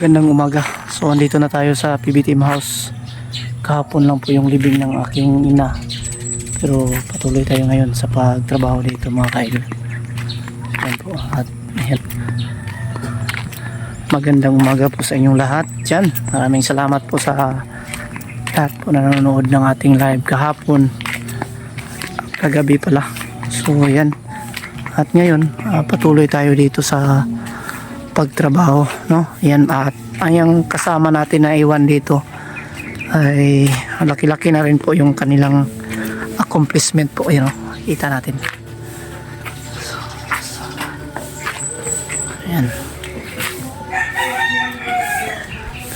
Gandang umaga. So andito na tayo sa PBTM house. Kahapon lang po yung libing ng aking ina. Pero patuloy tayo ngayon sa pagtrabaho dito mga kaidol. Yan po. At ayan. Magandang umaga po sa inyong lahat dyan. Maraming salamat po sa lahat po na nanonood ng ating live kahapon. Kagabi pala. So yan. At ngayon patuloy tayo dito sa pagtrabaho, no? Yan, at ang kasama natin na iwan dito ay laki-laki na rin po yung kanilang accomplishment po, you know, kita natin. Ayan,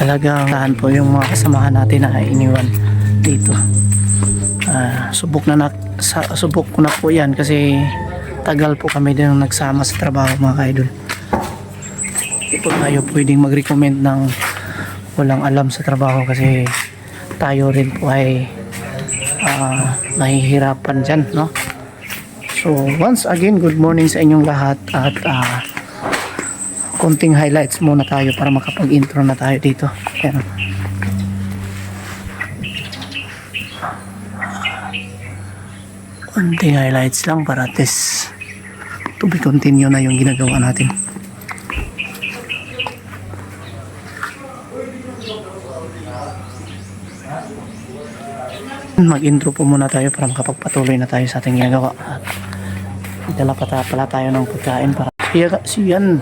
talagang tahan po yung mga kasamahan natin na iniwan dito. Subok ko na po yan kasi tagal po kami din nagsama sa trabaho mga kaidol. Po tayo pwedeng mag-recommend ng walang alam sa trabaho kasi tayo rin po ay nahihirapan dyan, no? So once again, good morning sa inyong lahat at konting highlights muna tayo para makapag-intro na tayo dito. Ayan. Konting highlights lang para at least to be continue na yung ginagawa natin. Mag-intro po muna tayo para makapagpatuloy na tayo sa ating ginagawa. Dala pa pala tayo ng pagkain para siyan.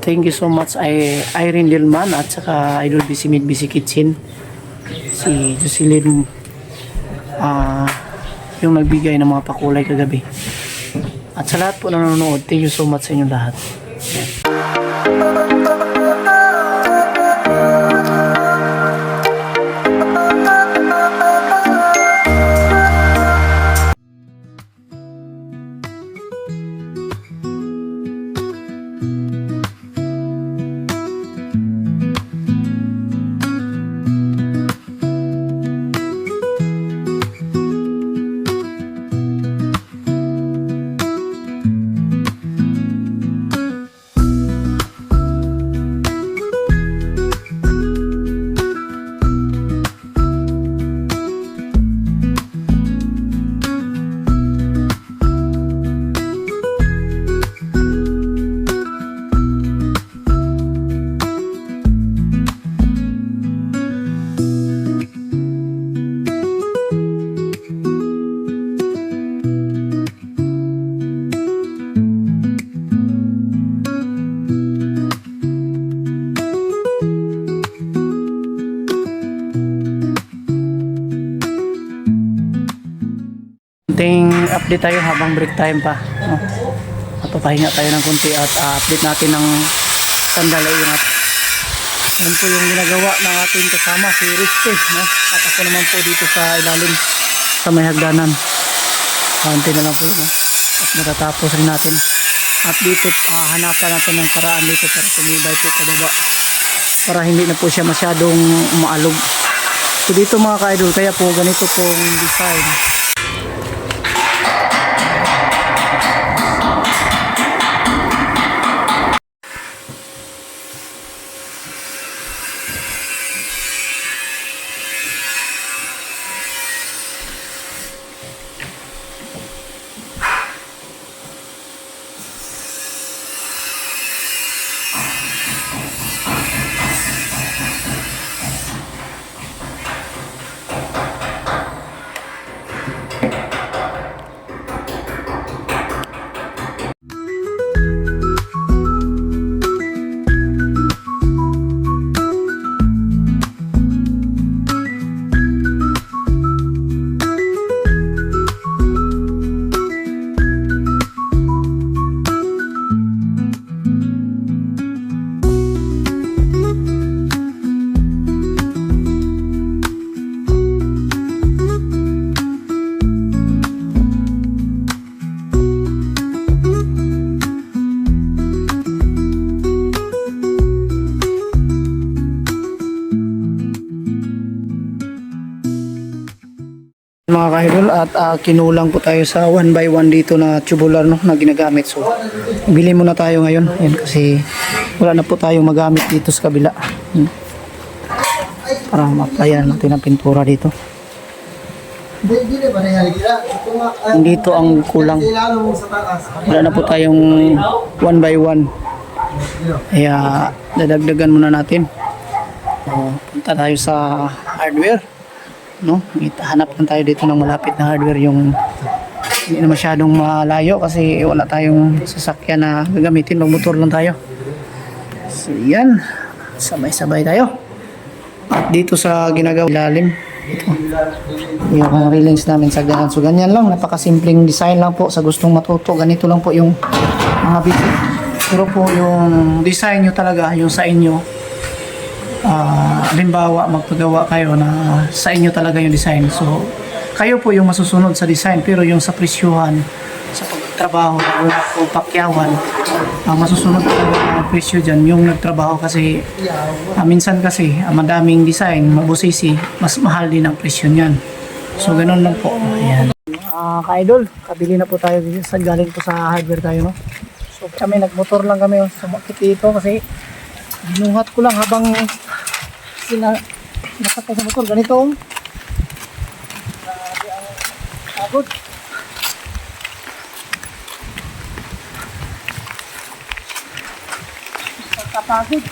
Thank you so much Irene Dilman at saka Idol Busy Meat Busy Kitchen, si Jocelyn, yung nagbigay ng mga pakulay kagabi. At sa lahat po na nanonood, thank you so much sa inyong lahat. Update tayo habang break time pa, no? Papahinga tayo ng konti at update natin ng sandali yung yan po yung ginagawa ng ating kasama si Risky, no? At ako naman po dito sa ilalim sa may hagdanan. Konti na lang po, no? At matatapos rin natin at dito hanapan natin ng paraan dito para tumibay po pababa para hindi na po siya masyadong maalog. So dito mga ka-idol, kaya po ganito pong design. Mga ka-idol, at kinulang po tayo sa 1x1 dito na tubular, no, na ginagamit. So bili muna tayo ngayon. Yan, kasi wala na po tayong magamit dito sa kabila. Para ma-applyan natin ang pintura dito. Dito ang kulang. Wala na po tayong 1x1. Kaya dadagdagan muna natin. So, punta tayo sa hardware, no? Hanap lang tayo dito ng malapit na hardware, yung hindi na masyadong malayo kasi wala tayong sasakyan na gagamitin, magmotor lang tayo. So yan, sabay-sabay tayo. At dito sa ginagawa ilalim, ito yung railings namin sa ganyan. So ganyan lang, napakasimpleng design lang po. Sa gustong matuto, ganito lang po yung mga basic. Pero po yung design nyo talaga, yung sa inyo, halimbawa magpagawa kayo na sa inyo talaga yung design, so kayo po yung masusunod sa design, pero yung sa presyuhan, sa pagtrabaho o pakyawan, masusunod talaga ang presyo dyan yung nagtrabaho, kasi minsan kasi madaming design, mabusisi, mas mahal din ang presyo nyan. So ganun lang po. Ayan. Ka-idol, kabili na po tayo sa galing po sa hardware tayo, no? So kami nagmotor lang kami sumakit dito kasi binuhat ko lang habang nasakay sa motor. Ganito grabe ang pagod. Kapagod.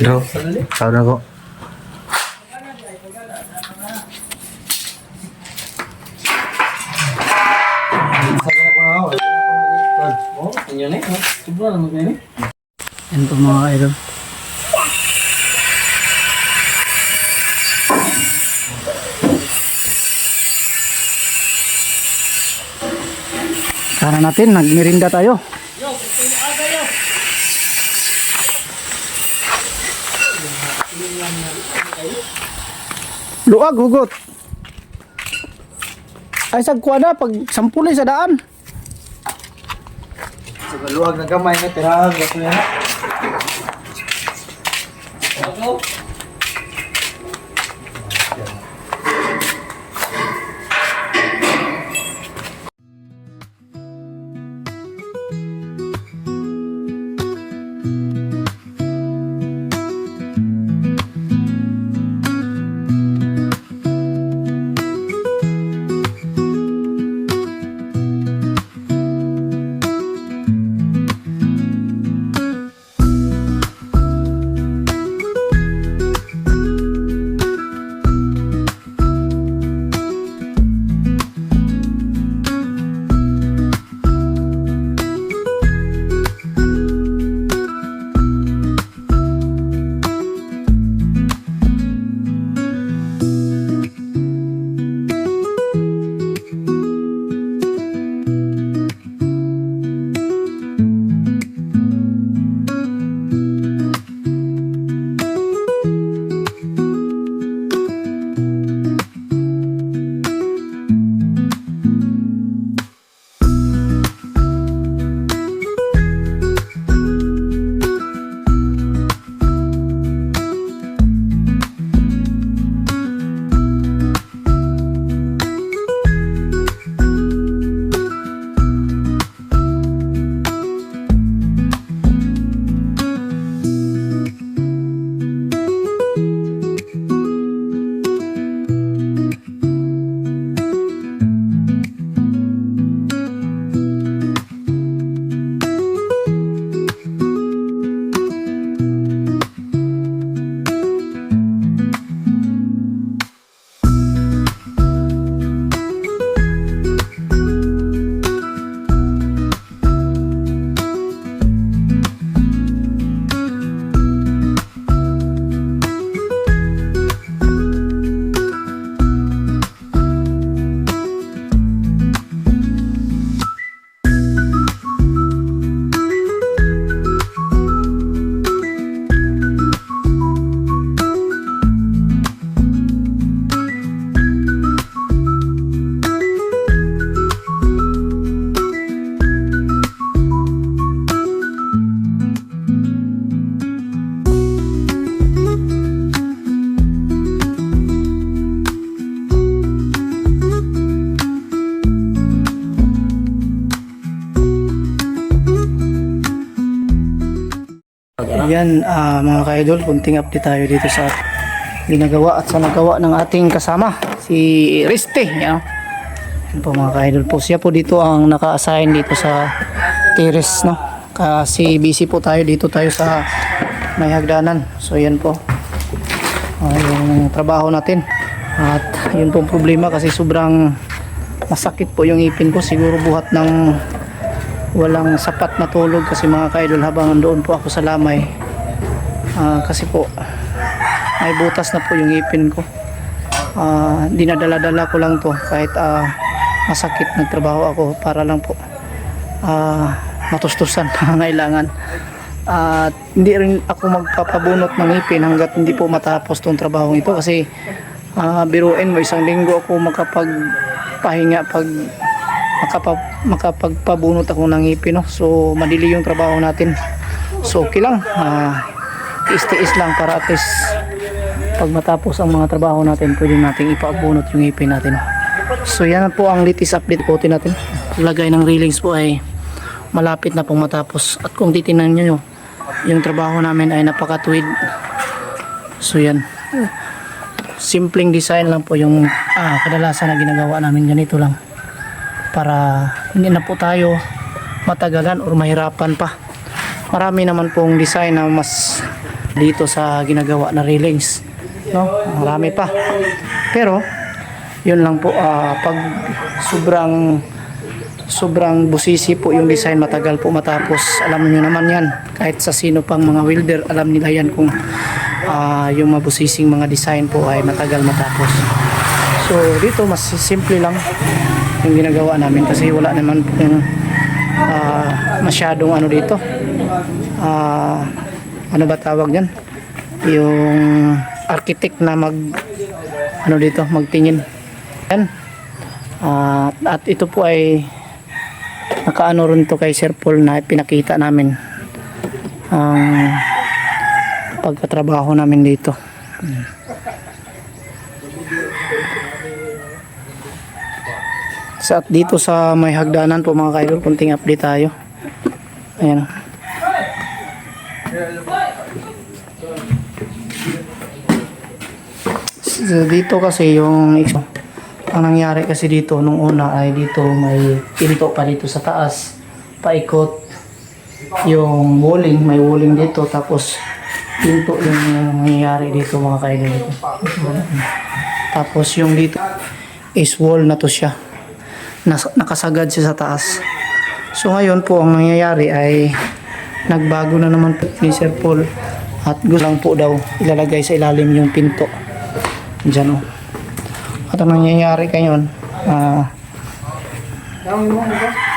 Bro, sahod na ko. Yan po mga ka-idol. Tara natin, nagmirinda tayo. Luag, hugot. Ay, sagkuha pag sampulay sa daan. Luwag na gamay na tirahan. Gato yan. Yan, mga ka-idol, kunting update tayo dito sa ginagawa at sa nagawa ng ating kasama, si Riste. Yan po mga ka-idol po. Siya po dito ang naka-assign dito sa terrace, no? Kasi busy po tayo dito tayo sa may hagdanan. So yan po yung trabaho natin. At yun po problema kasi sobrang masakit po yung ipin ko. Siguro buhat ng walang sapat na tulog kasi mga ka-idol habang doon po ako sa lamay. Kasi po may butas na po yung ipin ko. Dinadala-dala ko lang to kahit masakit, nagtrabaho ako para lang po matustusan kailangan. At hindi rin ako magpapabunot ng ipin hanggat hindi po matapos tong trabaho ito kasi biruin mo, isang linggo ako makapagpahinga pag makapagpabunot ako ng ipin, no? So madili yung trabaho natin, so okay lang, tiis-tiis lang para at least pag matapos ang mga trabaho natin pwede natin ipabunot yung ipin natin. So yan po ang latest update po natin. Lagay ng railings po ay malapit na pong matapos at kung titingnan nyo yung trabaho namin ay napakatuwid. So yan, simpleng design lang po yung kadalasan na ginagawa namin, ganito lang para hindi na po tayo matagalan or mahirapan pa. Marami naman pong design na mas dito sa ginagawa na railings, no? Marami pa, pero yun lang po, pag sobrang busisi po yung design, matagal po matapos. Alam niyo naman yan, kahit sa sino pang mga welder alam nila yan kung yung mabusising mga design po ay matagal matapos. So dito mas simple lang yung ginagawa namin kasi wala naman pong masyadong ano dito, ano ba tawag dyan, yung architect na magtingin yan. At ito po ay nakaano rin to kay Sir Paul na pinakita namin ang pagkatrabaho namin dito. At dito sa may hagdanan po mga ka-idol, kunting update tayo. Ayan. So, dito kasi yung ang nangyari kasi dito nung una ay dito may pinto pa dito sa taas, paikot yung walling, may walling dito, tapos pinto yung nangyayari dito mga ka-idol dito. Tapos yung dito is wall na to siya, nakasagad siya sa taas. So ngayon po ang nangyayari ay nagbago na naman po ni Sir Paul at gusto lang po daw ilalagay sa ilalim yung pinto dyan, oh. At ang nangyayari ngayon,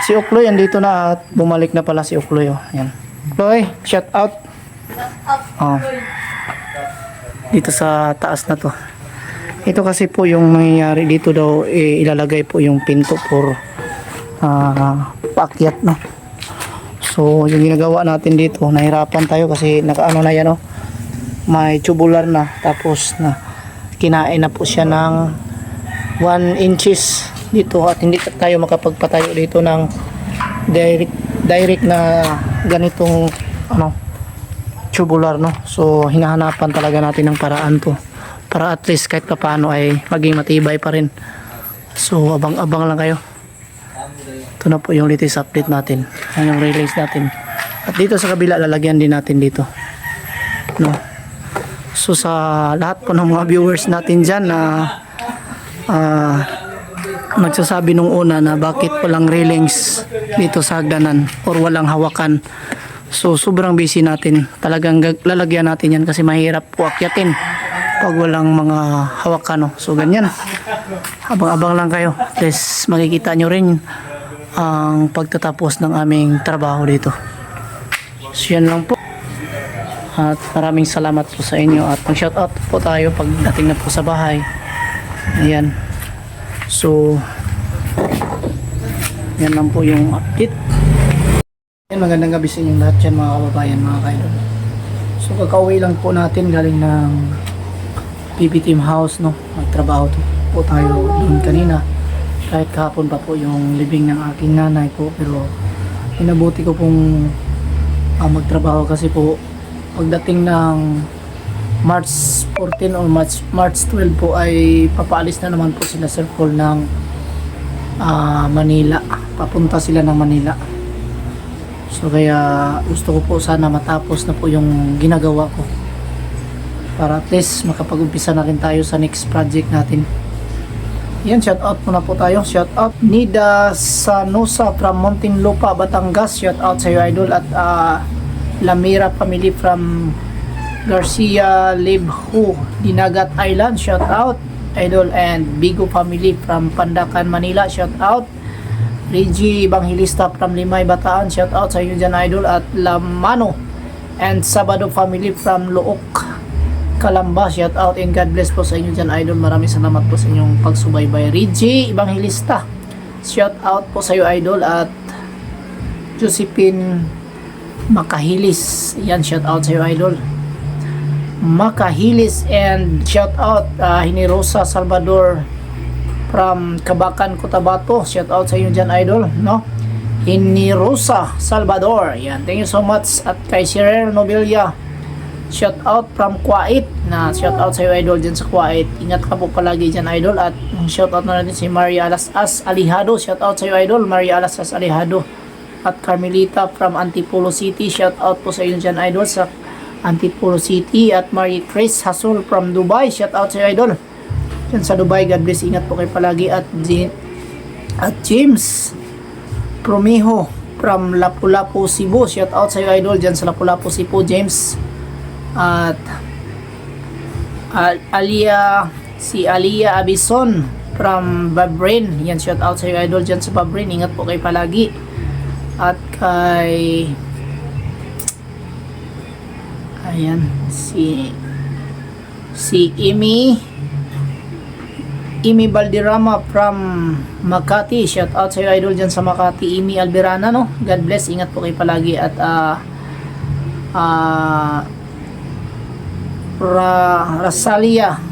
si Ukloy andito na at bumalik na pala si Ukloy, oh. Yan. Ukloy, shout out. Dito sa taas na to. Ito kasi po yung mangyayari dito daw, ilalagay po yung pinto for paakyat, no. So yung ginagawa natin dito, nahirapan tayo kasi nakaano na yan, oh. May tubular na, tapos na kinain na po siya ng 1 inches dito at hindi tayo makapagpatayo dito ng direct na ganitong tubular, no. So hinahanapan talaga natin ng paraan to para at least kahit paano ay maging matibay pa rin. So abang-abang lang kayo. Ito na po yung latest update natin, yung railings natin. At dito sa kabila lalagyan din natin dito, no. So sa lahat po ng mga viewers natin dyan na nagsasabi nung una na bakit walang railings dito sa hagdanan or walang hawakan, so sobrang busy natin, talagang lalagyan natin yan kasi mahirap po akyatin pag walang mga hawakan, no? So ganyan, abang-abang lang kayo, please makikita nyo rin ang pagtatapos ng aming trabaho dito. So yan lang po, at maraming salamat po sa inyo at mag-shoutout po tayo pagdating na po sa bahay. Ayan, so yan lang po yung update. Ayan, magandang gabi sa inyong lahat dyan mga kababayan, mga kaidol. So kakauwi lang po natin galing ng PB Team House, no. Magtrabaho po tayo doon kanina, kahit kahapon pa po yung libing ng aking nanay po, pero inabuti ko pong magtrabaho kasi po pagdating ng March 14 or March 12 po ay papaalis na naman po sila Sir Paul ng Manila. Papunta sila ng Manila. So kaya gusto ko po sana matapos na po yung ginagawa ko para at least makapag-umpisa na rin tayo sa next project natin. Yan, shout out muna po tayo. Shout out Nida Sanosa from Muntinlupa, Batangas. Shout out sa iyo, idol. At Lamira family from Garcia Libhu, Dinagat Island. Shout out, idol. And Bigo family from Pandacan, Manila. Shout out Reggie Evangelista from Limay, Bataan. Shout out sa iyo dyan, idol. At Lamano and Sabado family from Luok, Kalamba. Shout out and God bless po sa inyo dyan, idol. Maraming salamat po sa inyong pagsubaybay. Reggie Evangelista, shout out po sa iyo, idol. At Josephine Makahilis, yan, shout out sa iyo, idol. Makahilis. And shout out Hinirosa Salvador from Kabakan, Cotabato. Shout out sa inyo dyan, idol, no? Hinirosa Salvador, yan, thank you so much. At kay Cyril Nobelia, shout out from Kuwait, na shout out sa iyo, idol, dyan sa Kuwait. Ingat ka po palagi dyan, idol. At shout out na natin si Maria Alasas Alihado. Shout out sa iyo, idol, Maria Alasas Alihado. At Carmelita from Antipolo City, shout out po sa iyo dyan, idol, sa Antipolo City. At Marie Chris Hasul from Dubai, shout out sa iyo, idol, dyan sa Dubai. God bless, ingat po kayo palagi. At James Promijo from Lapu-Lapu, Cebu, shout out sa iyo, idol, dyan sa Lapu-Lapu, Cebu, James. At si Alia Abison from Bahrain, yan, shout out sa iyo, idol, dyan sa Bahrain. Ingat po kayo palagi. At kay ayan, si Imi Balderrama from Makati, shout out sa iyo, idol, dyan sa Makati. Imi Alberana, no? God bless, ingat po kayo palagi. At Rasalia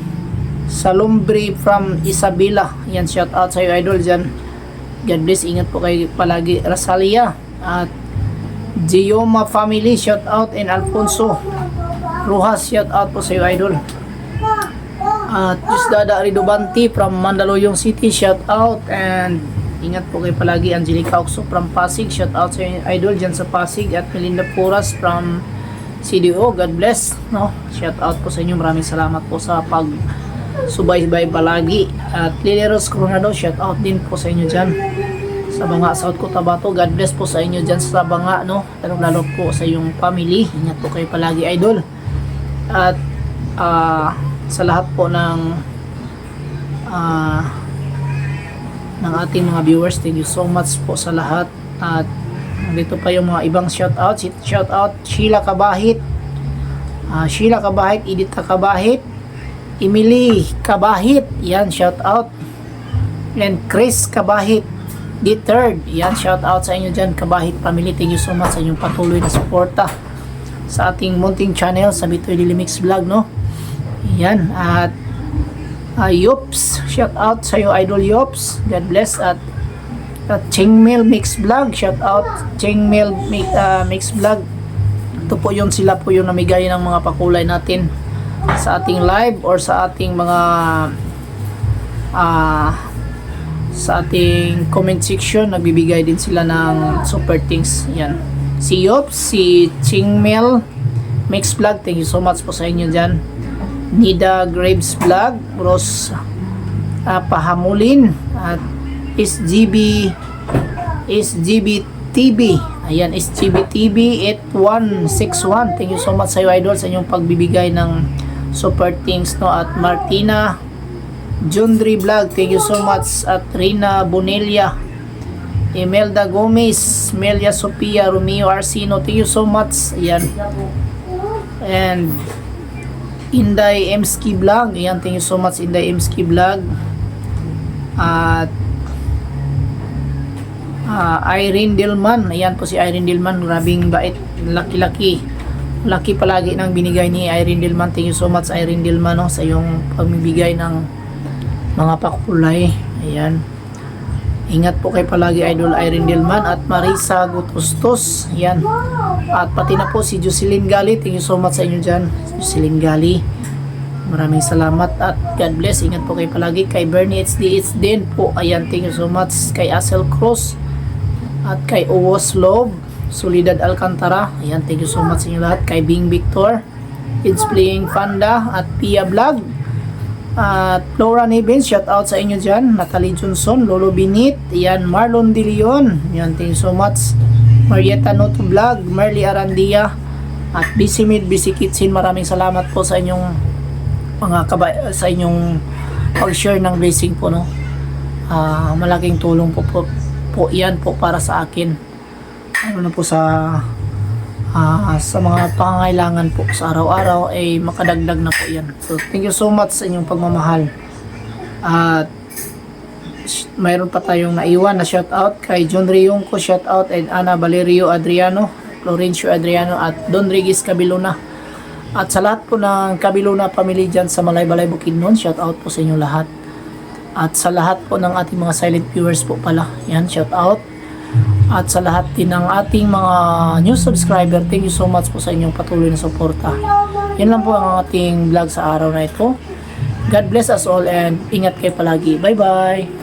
Salumbri from Isabela, yan, shout out sa iyo, idol, dyan. God bless, ingat po kayo palagi, Rasalia. At Gioma family, shout out. And Alfonso Rojas, shout out po sa iyo, idol. At Isdada Ridobanti from Mandaluyong City, shout out. And ingat po kayo palagi, Angelica Oxo from Pasig, shout out sa iyo, idol, dyan sa Pasig. At Melinda Puras from CDO, God bless, no? Shout out po sa inyo, maraming salamat po sa pag subaybay palagi. At Lileros Coronado, shout out din po sa inyo dyan sa Banga, South Cotabato. God bless po sa inyo dyan sa Banga, no? Lalo po sa yung family, ingat po kayo palagi, idol. At sa lahat po ng ating mga viewers, thank you so much po sa lahat. At dito pa yung mga ibang shout out. Sheila Kabahit, Edita Kabahit, Emily Kabahit, yan, shout out. And Chris Kabahit the third, yan, shout out sa inyo dyan, Kabahit family. Thank you so much sa inyong patuloy na suporta sa ating munting channel sa Bitoy Daily Mix Vlog, no? Yan. At Yops, shout out sa iyo, idol Yops, God bless. At Chingmel Mix Vlog, shout out Chingmel Mix Vlog. Ito po yun, sila po yung namigay ng mga pakulay natin sa ating live or sa ating mga sa ating comment section. Nagbibigay din sila ng super things, yan. Si Yops, si Chingmel Mix Vlog, thank you so much po sa inyo dyan. Nida Graves Vlog, Rose Pahamulin, at SGB TV, ayan, SGB TV 8161, thank you so much sa iyo, idol, sa inyong pagbibigay ng super things, no? At Martina Jundri Vlog, thank you so much. At Rina Bonelia, Imelda Gomez, Melia Sofia, Romeo Arsino, thank you so much, ayan. And Inday Emski Vlog, ayan, thank you so much, Inday Emski Vlog. At Irene Dilman, ayan po si Irene Dilman, grabing bait, laki palagi ng binigay ni Irene Dilman. Thank you so much, Irene Dilman, no, sa yung pamibigay ng mga pakulay, ayan. Ingat po kayo palagi, Idol Irene Delman at Marisa Gutustos. Yan. At pati na po si Jocelyn Gali. Thank you so much sa inyo dyan. Jocelyn Gali. Maraming salamat at God bless. Ingat po kayo palagi. Kay Bernie HDH din po. Ayan, thank you so much. Kay Asel Cruz at kay Owos Love, Solidad Alcantara. Ayan, thank you so much sa inyo lahat. Kay Bing Victor, It's Playing Panda at Pia Vlog. At Flora Nivens, shout out sa inyo dyan. Natalie Johnson, Lolo Binit, ayan, Marlon De Leon. Ayan, thank you so much. Marietta Noto Vlog, Marley Arandia at Bisimid Bisikitsin. Maraming salamat po sa inyong sa inyong pag-share ng blessing po, no. Malaking tulong po yan po para sa akin, ano na po sa mga pangangailangan po sa araw-araw ay makadagdag na po yan. So thank you so much sa inyong pagmamahal. At mayroon pa tayong naiwan na shout out kay John Riyongko, shout out, and Ana Valerio Adriano, Florencio Adriano at Don Regis Cabiluna. At sa lahat po ng Cabiluna family dyan sa Malaybalay Bukidnon, shout out po sa inyo lahat. At sa lahat po ng ating mga silent viewers po pala, yan, shout out. At sa lahat din ng ating mga new subscriber, thank you so much po sa inyong patuloy na suporta. Yan lang po ang ating vlog sa araw na ito. God bless us all and ingat kayo palagi. Bye bye!